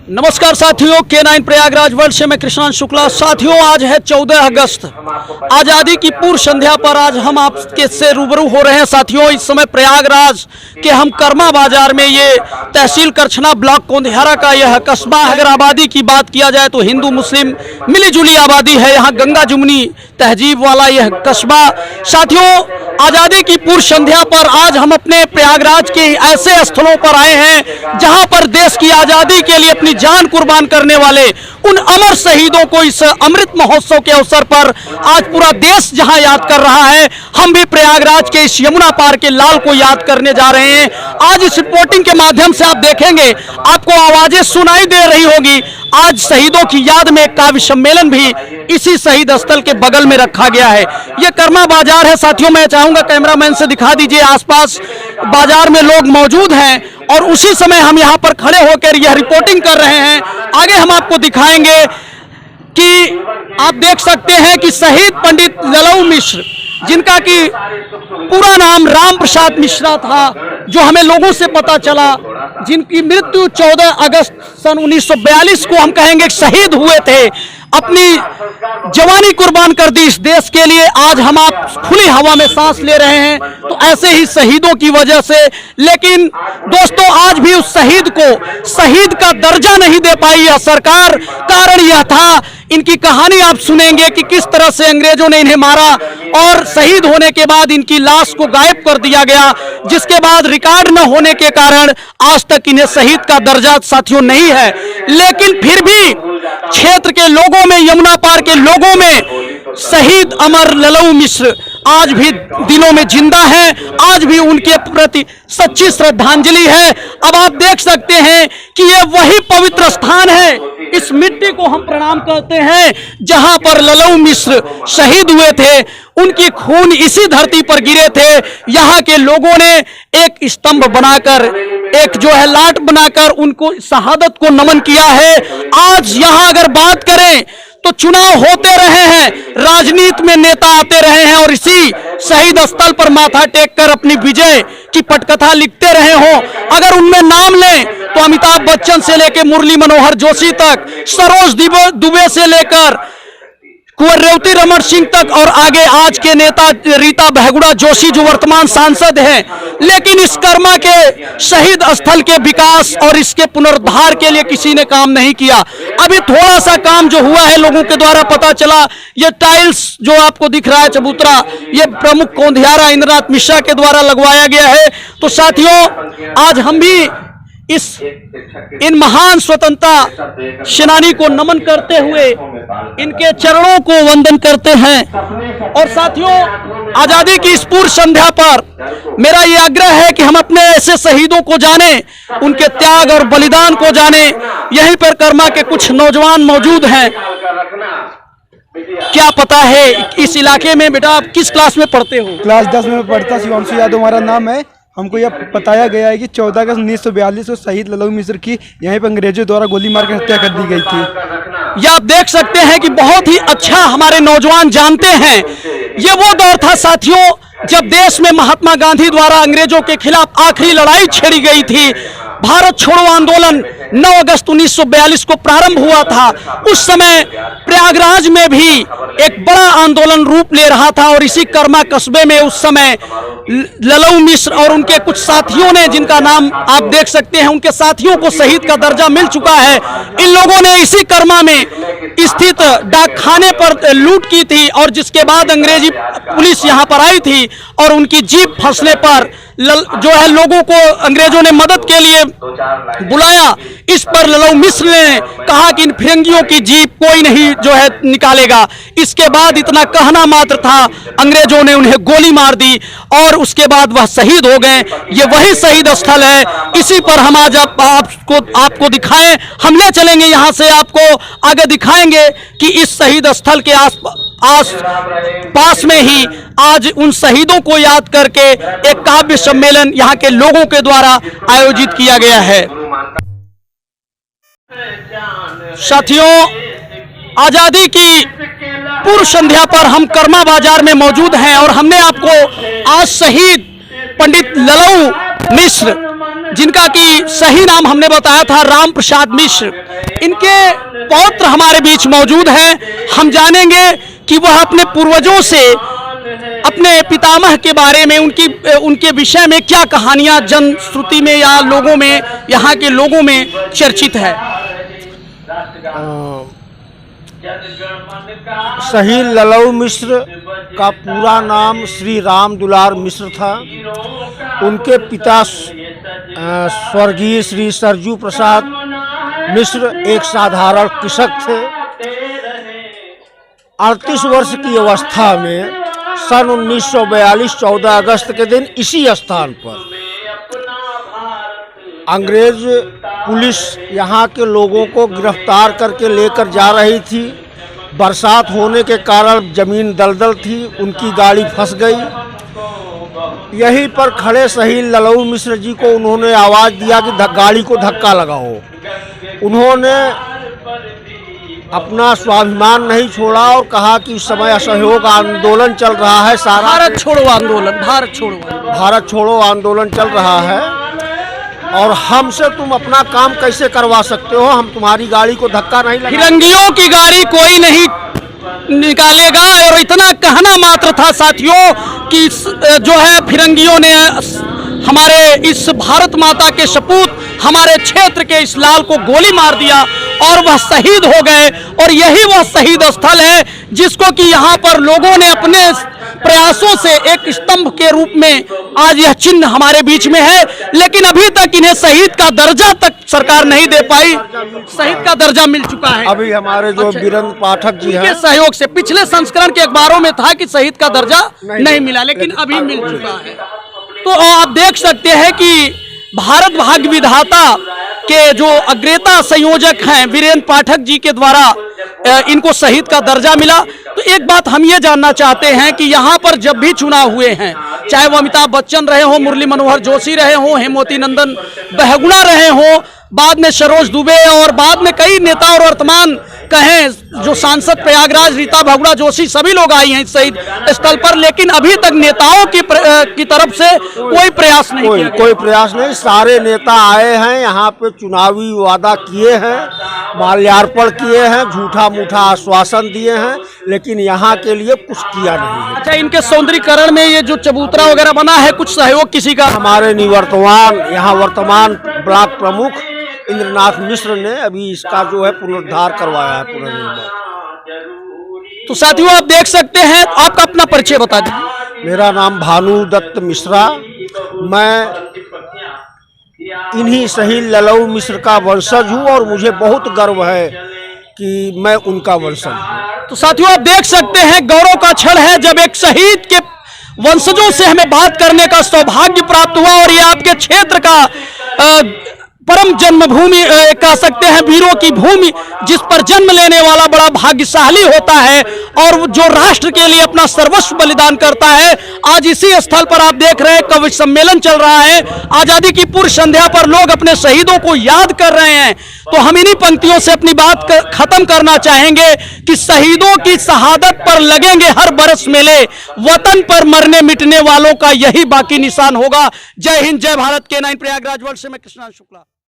नमस्कार साथियों, K9 Prayagraj world से मैं कृष्णान शुक्ला। साथियों, आज है 14 अगस्त, आज़ादी की पूर्व संध्या पर आज हम आपके से रूबरू हो रहे हैं। साथियों, इस समय प्रयागराज के हम कर्मा बाजार में, ये तहसील करछना ब्लॉक कोंधियारा का यह कस्बा, अगर आबादी की बात किया जाए तो हिंदू मुस्लिम मिली जुली आबादी है। यहाँ गंगा जुमनी तहजीब वाला यह कस्बा। साथियों, आज़ादी की पूर्व संध्या पर आज हम अपने प्रयागराज के ऐसे स्थलों पर आए हैं जहां पर देश की आज़ादी के लिए अपनी जान कुर्बान करने वाले उन अमर शहीदों को इस अमृत महोत्सव के अवसर पर आज पूरा देश जहां याद कर रहा है, हम भी प्रयागराज के इस यमुना पार के लाल को याद करने जा रहे हैं। आज इस रिपोर्टिंग के माध्यम से आप देखेंगे, आपको आवाजें सुनाई दे रही होगी। आज शहीदों की याद में काव्य सम्मेलन भी इसी शहीद स्थल के बगल में रखा गया है। यह कर्मा बाजार है। साथियों, मैं चाहूंगा कैमरामैन से दिखा दीजिए, आसपास बाजार में लोग मौजूद हैं और उसी समय हम यहां पर खड़े होकर यह रिपोर्टिंग कर रहे हैं। आगे हम आपको दिखाएंगे कि आप देख सकते हैं कि शहीद पंडित ललऊ मिश्र, जिनका कि पूरा नाम राम प्रसाद मिश्रा था, जो हमें लोगों से पता चला, जिनकी मृत्यु 14 अगस्त सन 1942 को हम कहेंगे शहीद हुए थे, अपनी जवानी कुर्बान कर दी इस देश के लिए। आज हम आप खुली हवा में सांस ले रहे हैं तो ऐसे ही शहीदों की वजह से। लेकिन दोस्तों, आज भी उस शहीद को शहीद का दर्जा नहीं दे पाई यह सरकार। कारण यह था, इनकी कहानी आप सुनेंगे कि किस तरह से अंग्रेजों ने इन्हें मारा और शहीद होने के बाद इनकी लाश को गायब कर दिया गया, जिसके बाद रिकॉर्ड न होने के कारण आज तक इन्हें शहीद का दर्जा साथियों नहीं है। लेकिन फिर भी क्षेत्र के लोगों में, यमुना पार के लोगों में शहीद अमर ललऊ मिश्र आज भी दिलों में जिंदा है। आज भी उनके प्रति सच्ची श्रद्धांजलि है। अब आप देख सकते हैं कि ये वही पवित्र स्थान है, इस मिट्टी को हम प्रणाम करते हैं जहां पर ललऊ मिश्र शहीद हुए थे। उनकी खून इसी धरती पर गिरे थे। यहाँ के लोगों ने एक स्तंभ बनाकर, एक जो है लाट बनाकर उनको शहादत को नमन किया है। आज यहाँ अगर बात करें तो चुनाव होते रहे हैं, राजनीति में नेता आते रहे हैं और इसी शहीद स्थल पर माथा टेक कर अपनी विजय की पटकथा लिखते रहे हो। अगर उनमें नाम लें तो अमिताभ बच्चन से लेकर मुरली मनोहर जोशी तक, सरोज दुबे से लेकर कुंवर रेवती रमन सिंह तक और आगे आज के नेता रीता बहुगुणा जोशी जो वर्तमान सांसद हैं। लेकिन इस कर्मा के शहीद स्थल के विकास और इसके पुनरुद्धार के लिए किसी ने काम नहीं किया। अभी थोड़ा सा काम जो हुआ है लोगों के द्वारा पता चला, ये टाइल्स जो आपको दिख रहा है चबूतरा, ये प्रमुख कोंधियारा इंद्रनाथ मिश्रा के द्वारा लगवाया गया है। तो साथियों, आज हम भी इन महान स्वतंत्रता सेनानी को नमन करते हुए इनके चरणों को वंदन करते हैं। और साथियों, आजादी की इस पूर्व संध्या पर मेरा ये आग्रह है कि हम अपने ऐसे शहीदों को जाने, उनके त्याग और बलिदान को जाने। यहीं पर कर्मा के कुछ नौजवान मौजूद हैं। क्या पता है इस इलाके में? बेटा, आप किस क्लास में पढ़ते हो? क्लास 10 में पढ़ता। शिवांशु यादव हमारा नाम है। हमको यह बताया गया है कि 14 अगस्त 1942 को शहीद ललऊ मिश्र की यहीं पर अंग्रेजों द्वारा गोली मार कर हत्या कर दी गई थी। यह आप देख सकते हैं कि बहुत ही अच्छा हमारे नौजवान जानते हैं। ये वो दौर था साथियों जब देश में महात्मा गांधी द्वारा अंग्रेजों के खिलाफ आखिरी लड़ाई छेड़ी गई थी। भारत छोड़ो आंदोलन 9 अगस्त 1942 को प्रारंभ हुआ था। उस समय प्रयागराज में भी एक बड़ा आंदोलन रूप ले रहा था और इसी कर्मा कस्बे में उस समय ललऊ मिश्र और उनके कुछ साथियों ने, जिनका नाम आप देख सकते हैं, उनके साथियों को शहीद का दर्जा मिल चुका है। इन लोगों ने इसी कर्मा में स्थित डाकखाने पर लूट की थी और जिसके बाद अंग्रेजी पुलिस यहां पर आई थी और उनकी जीप फंसने पर जो है लोगों को अंग्रेजों ने मदद के लिए बुलाया। इस पर ललऊ मिश्र ने कहा कि इन फिरंगियों की जीप कोई नहीं जो है निकालेगा। इसके बाद इतना कहना मात्र था, अंग्रेजों ने उन्हें गोली मार दी और उसके बाद वह शहीद हो गए। ये वही शहीद स्थल है। इसी पर हम आज आपको दिखाएं, हम ले चलेंगे यहाँ से, आपको आगे दिखाएंगे कि इस शहीद स्थल के पास में ही आज उन शहीदों को याद करके एक काव्य सम्मेलन यहाँ के लोगों के द्वारा आयोजित किया गया है। साथियों, आजादी की पूर्व संध्या पर हम कर्मा बाजार में मौजूद हैं और हमने आपको आज शहीद पंडित ललऊ मिश्र जिनका कि सही नाम हमने बताया था राम प्रसाद मिश्र, इनके पौत्र हमारे बीच मौजूद हैं। हम जानेंगे कि वह अपने पूर्वजों से अपने पितामह के बारे में उनके विषय में क्या कहानियां जनश्रुति में या लोगों में, यहाँ के लोगों में चर्चित है। शहीद ललऊ मिश्र का पूरा नाम श्री राम दुलार मिश्र था। उनके पिता स्वर्गीय श्री सरजू प्रसाद मिश्र एक साधारण कृषक थे। 38 वर्ष की अवस्था में सन 1942 14 अगस्त के दिन इसी स्थान पर अंग्रेज पुलिस यहाँ के लोगों को गिरफ्तार करके लेकर जा रही थी। बरसात होने के कारण जमीन दलदल थी, उनकी गाड़ी फंस गई। यहीं पर खड़े शहीद ललऊ मिश्र जी को उन्होंने आवाज़ दिया कि गाड़ी को धक्का लगाओ। उन्होंने अपना स्वाभिमान नहीं छोड़ा और कहा कि इस समय असहयोग आंदोलन चल रहा है, सारा भारत छोड़ो आंदोलन, भारत छोड़ो आंदोलन चल रहा है और हमसे तुम अपना काम कैसे करवा सकते हो, हम तुम्हारी गाड़ी को धक्का नहीं लगाएंगे। फिरंगियों की गाड़ी कोई नहीं निकालेगा। और इतना कहना मात्र था साथियों कि जो है फिरंगियों ने हमारे इस भारत माता के सपूत हमारे क्षेत्र के इस लाल को गोली मार दिया और वह शहीद हो गए। और यही वह शहीद स्थल है जिसको कि यहाँ पर लोगों ने अपने प्रयासों से एक स्तंभ के रूप में आज यह चिन्ह हमारे बीच में है। लेकिन अभी तक इन्हें शहीद का दर्जा तक सरकार नहीं दे पाई। शहीद का दर्जा मिल चुका है अभी हमारे जो वीरेंद्र पाठक जी हैं, के सहयोग से पिछले संस्करण के अखबारों में था कि शहीद का दर्जा नहीं मिला, लेकिन अभी मिल चुका है। तो आप देख सकते हैं कि भारत भाग्य विधाता के जो अग्रेता संयोजक हैं वीरेंद्र पाठक जी के द्वारा इनको शहीद का दर्जा मिला। तो एक बात हम ये जानना चाहते हैं कि यहाँ पर जब भी चुनाव हुए हैं, चाहे वो अमिताभ बच्चन रहे हों, मुरली मनोहर जोशी रहे हों, हेमवती नंदन बहुगुणा रहे हों, बाद में सरोज दुबे और बाद में कई नेता और वर्तमान कहें जो सांसद प्रयागराज रीता बहुगुणा जोशी सभी लोग आई हैं शहीद स्थल पर, लेकिन अभी तक नेताओं की तरफ से कोई प्रयास नहीं किया गया। कोई प्रयास नहीं। सारे नेता आए हैं यहाँ पे, चुनावी वादा किए हैं, माल्यार्पण किए हैं, झूठा मूठा आश्वासन दिए हैं, लेकिन यहाँ के लिए कुछ किया नहीं है। अच्छा, इनके सौंदर्यीकरण में ये जो चबूतरा वगैरह बना है, कुछ सहयोग किसी का? हमारे निवर्तमान यहाँ वर्तमान ब्लॉक प्रमुख इंद्रनाथ मिश्र ने अभी इसका जो है पुनरुद्धार करवाया है, पुनर्निर्माण। तो साथियों आप देख सकते हैं, आपका अपना परिचय बता दीजिए। मेरा नाम भानु दत्त मिश्रा, मैं इन्हीं शहीद ललऊ मिश्र का वंशज हूँ और मुझे बहुत गर्व है कि मैं उनका वंशज हूँ। तो साथियों आप देख सकते हैं, गौरव का क्षण है जब एक शहीद के वंशजों से हमें बात करने का सौभाग्य प्राप्त हुआ। और ये आपके क्षेत्र का परम जन्मभूमि कह सकते हैं, वीरों की भूमि, जिस पर जन्म लेने वाला बड़ा भाग्यशाली होता है और जो राष्ट्र के लिए अपना सर्वस्व बलिदान करता है। आज इसी स्थल पर आप देख रहे हैं कवि सम्मेलन चल रहा है। आजादी की पूर्व संध्या पर लोग अपने शहीदों को याद कर रहे हैं। तो हम इन्हीं पंक्तियों से अपनी बात खत्म करना चाहेंगे कि शहीदों की शहादत पर लगेंगे हर बरस मेले, वतन पर मरने मिटने वालों का यही बाकी निशान होगा। जय हिंद, जय भारत। K9 प्रयागराज वर्ल्ड से मैं कृष्णांशु शुक्ला।